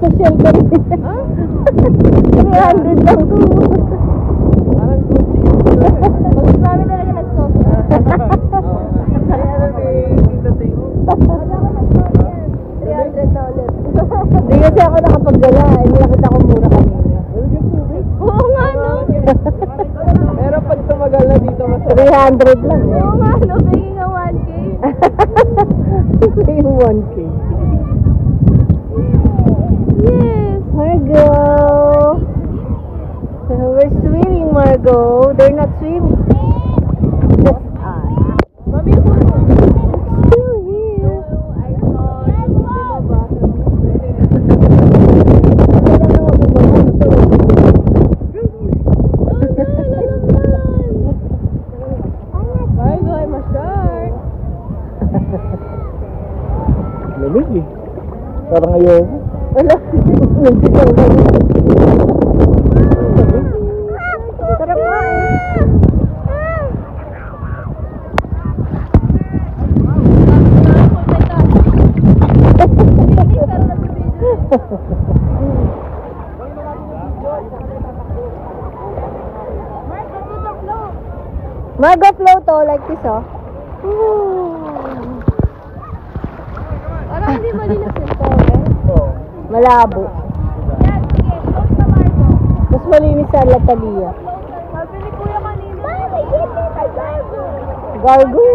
social ka rin. 300 lang to. Parang Gucci. Mas marami talaga nag-social. Ay, ano dito tingo? Wala ko nag-social. $300. Hindi kasi ako nakapagdala. Hindi nakita ko mura kanina. Oo nga, no? Pero pag tumagal na dito, mas 300 lang. Oo nga, no? Biging nga 1K. Yung 1K. Yes. Margot! We're swimming, Margot. They're not swimming. That's us. Mami, po. Still here. I saw bumaba sa Margo, I'm a shark. Lamig eh. Parang ayaw. Wala. Nagsikaw ba yun? Sarap nga eh. Margo flow to like this oh. Parang hindi malinis yung towel. Malabo. Yan, sige. Close na, Margo. Mas malinis sa Latalia. Sabi ni Kuya kanina. Mami, give me the Margo. Gargo.